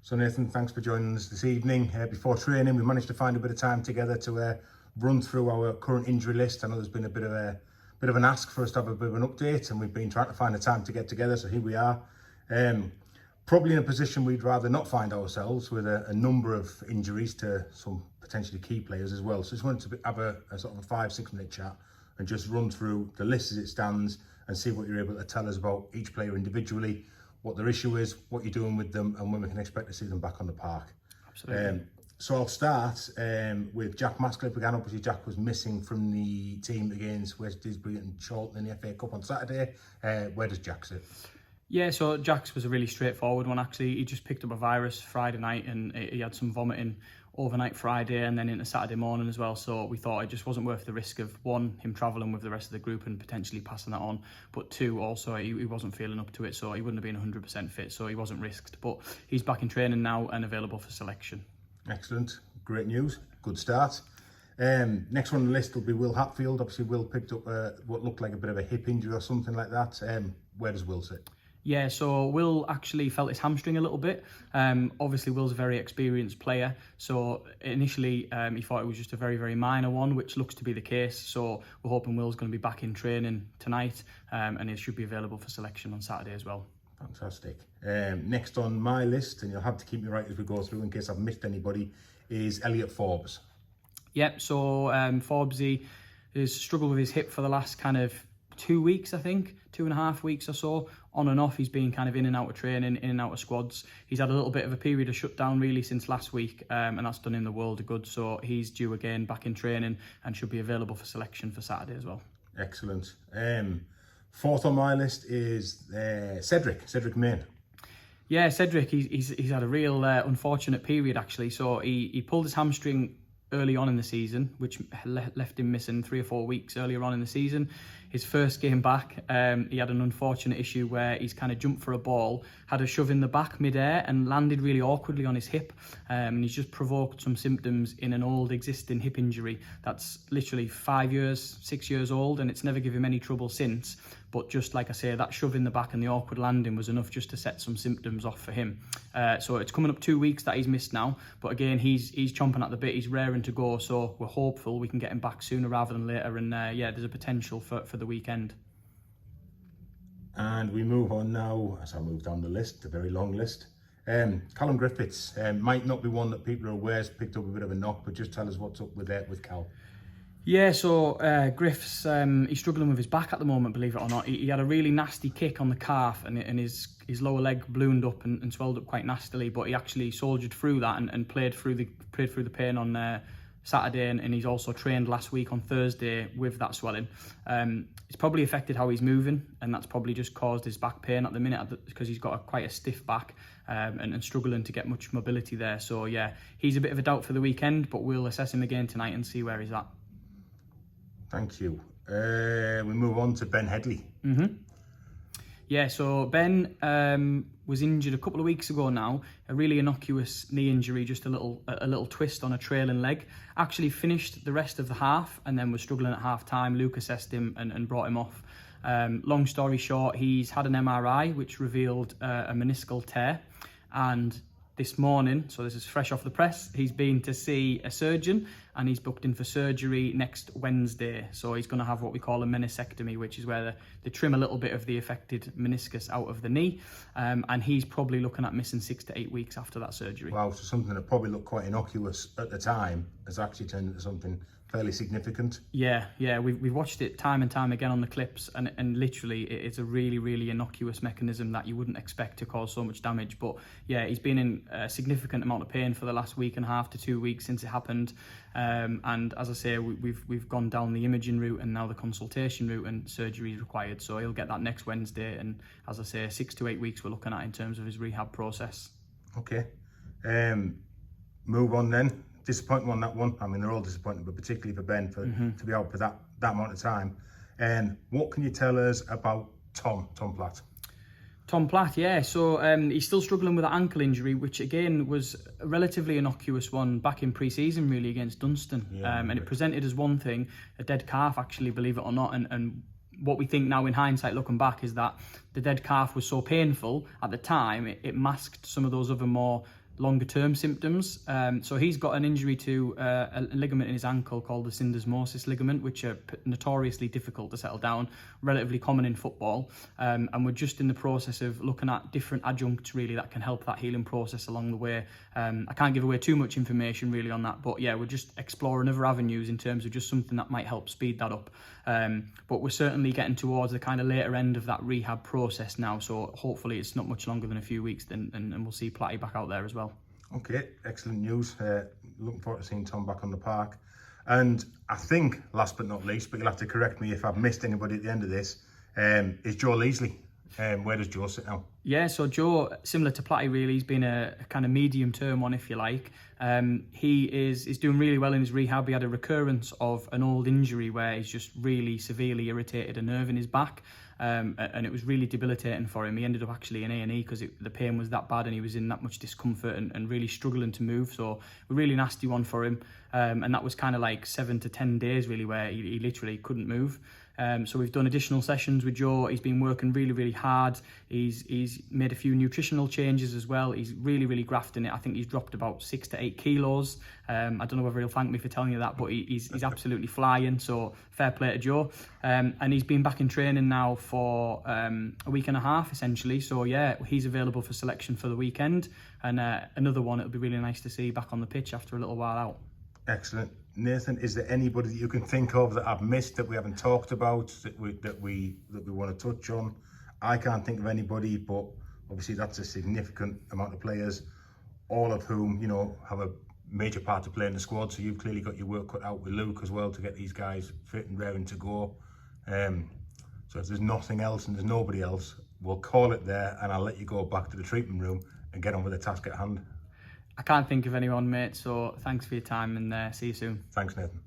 So Nathan, thanks for joining us this evening. Before training, we managed to find a bit of time together to run through our current injury list. I know there's been a bit of an ask for us to have a bit of an update, and we've been trying to find a time to get together. So here we are. Probably in a position we'd rather not find ourselves, with a number of injuries to some potentially key players as well. So just wanted to have a sort of a 5-6 minute chat and just run through the list as it stands and see what you're able to tell us about each player individually, what their issue is, what you're doing with them, and when we can expect to see them back on the park. Absolutely. So I'll start with Jack Mascliffe again. Obviously, Jack was missing from the team against West Disbury and Charlton in the FA Cup on Saturday. Where does Jack sit? Yeah, so Jack's was a really straightforward one, actually. He just picked up a virus Friday night and he had some vomiting overnight Friday and then into Saturday morning as well. So we thought it just wasn't worth the risk of, one, him travelling with the rest of the group and potentially passing that on, but two, also he wasn't feeling up to it, so he wouldn't have been 100% fit, so he wasn't risked. But he's back in training now and available for selection. Excellent. Great news. Good start. Next one on the list will be Will Hatfield. Obviously, Will picked up what looked like a bit of a hip injury or something like that. Where does Will sit? Yeah, so Will actually felt his hamstring a little bit. Obviously, Will's a very experienced player. So initially, he thought it was just a very, very minor one, which looks to be the case. So we're hoping Will's going to be back in training tonight, and he should be available for selection on Saturday as well. Fantastic. Next on my list, and you'll have to keep me right as we go through in case I've missed anybody, is Elliot Forbes. Yep, so Forbesy has struggled with his hip for the last kind of 2 weeks, I think, 2.5 weeks or so. On and off, he's been kind of in and out of training, in and out of squads. He's had a little bit of a period of shutdown really since last week, and that's done him the world of good. So he's due again back in training and should be available for selection for Saturday as well. Excellent. Fourth on my list is Cedric Main. Yeah, Cedric, he's had a real unfortunate period actually. So he pulled his hamstring early on in the season, which left him missing 3 or 4 weeks earlier on in the season. His first game back, he had an unfortunate issue where he's kind of jumped for a ball, had a shove in the back mid-air and landed really awkwardly on his hip. And he's just provoked some symptoms in an old existing hip injury that's literally 5 years, 6 years old, and it's never given him any trouble since. But just like I say, that shove in the back and the awkward landing was enough just to set some symptoms off for him. So it's coming up 2 weeks that he's missed now. But again, he's chomping at the bit. He's raring to go. So we're hopeful we can get him back sooner rather than later. And yeah, there's a potential for the weekend. And we move on now, as I move down the list, the very long list. Callum Griffiths might not be one that people are aware has picked up a bit of a knock, but just tell us what's up with Cal. Yeah, so Griff's, he's struggling with his back at the moment, believe it or not. He had a really nasty kick on the calf and his lower leg ballooned up and swelled up quite nastily, but he actually soldiered through that and played through the pain on Saturday, and he's also trained last week on Thursday with that swelling. It's probably affected how he's moving, and that's probably just caused his back pain at the minute because he's got quite a stiff back and struggling to get much mobility there. So yeah, he's a bit of a doubt for the weekend, but we'll assess him again tonight and see where he's at. Thank you. We move on to Ben Headley. Yeah, so Ben was injured a couple of weeks ago now. A really innocuous knee injury, just a little twist on a trailing leg. Actually finished the rest of the half and then was struggling at half time. Luke assessed him and brought him off. Long story short, he's had an MRI which revealed a meniscal tear, and this morning, so this is fresh off the press, he's been to see a surgeon and he's booked in for surgery next Wednesday. So he's going to have what we call a meniscectomy, which is where they trim a little bit of the affected meniscus out of the knee. And he's probably looking at missing 6 to 8 weeks after that surgery. Wow, so something that probably looked quite innocuous at the time has actually turned into something fairly significant. Yeah, we've watched it time and time again on the clips, and literally it's a really, really innocuous mechanism that you wouldn't expect to cause so much damage. But yeah, he's been in a significant amount of pain for the last 1.5 to 2 weeks since it happened. And as I say, we've gone down the imaging route and now the consultation route, and surgery is required. So he'll get that next Wednesday, and as I say, 6 to 8 weeks we're looking at in terms of his rehab process. Okay, move on then. Disappointing on that one. I mean, they're all disappointing, but particularly for Ben to be out for that amount of time. And what can you tell us about Tom Platt? Tom Platt, yeah. So he's still struggling with an ankle injury, which again was a relatively innocuous one back in pre-season, really, against Dunstan. And it presented as one thing, a dead calf, actually, believe it or not. And what we think now in hindsight, looking back, is that the dead calf was so painful at the time, it masked some of those other more longer term symptoms. So he's got an injury to a ligament in his ankle called the syndesmosis ligament, which are notoriously difficult to settle down, relatively common in football. And we're just in the process of looking at different adjuncts really that can help that healing process along the way. I can't give away too much information really on that, but yeah, we're just exploring other avenues in terms of just something that might help speed that up. But we're certainly getting towards the kind of later end of that rehab process now, so hopefully it's not much longer than a few weeks, and we'll see Platty back out there as well. Okay, excellent news. Looking forward to seeing Tom back on the park. And I think, last but not least, but you'll have to correct me if I've missed anybody at the end of this, is Joe Leasley. Where does Joe sit now? Yeah, so Joe, similar to Platty really, he's been a kind of medium-term one, if you like. He is doing really well in his rehab. He had a recurrence of an old injury where he's just really severely irritated a nerve in his back. And it was really debilitating for him. He ended up actually in A&E because the pain was that bad and he was in that much discomfort and really struggling to move. So a really nasty one for him. And that was kind of like 7 to 10 days really where he literally couldn't move. So we've done additional sessions with Joe. He's been working really, really hard. He's made a few nutritional changes as well. He's really, really grafting it. I think he's dropped about 6 to 8 kilos. I don't know whether he'll thank me for telling you that, but he's absolutely flying. So fair play to Joe. And he's been back in training now for a week and a half essentially. So yeah, he's available for selection for the weekend. And another one, it'll be really nice to see back on the pitch after a little while out. Excellent. Nathan, is there anybody that you can think of that I've missed, that we haven't talked about, that we want to touch on? I can't think of anybody, but obviously that's a significant amount of players, all of whom, you know, have a major part to play in the squad. So you've clearly got your work cut out with Luke as well to get these guys fit and raring to go. So if there's nothing else and there's nobody else, we'll call it there, and I'll let you go back to the treatment room and get on with the task at hand. I can't think of anyone, mate, so thanks for your time and see you soon. Thanks, Nathan.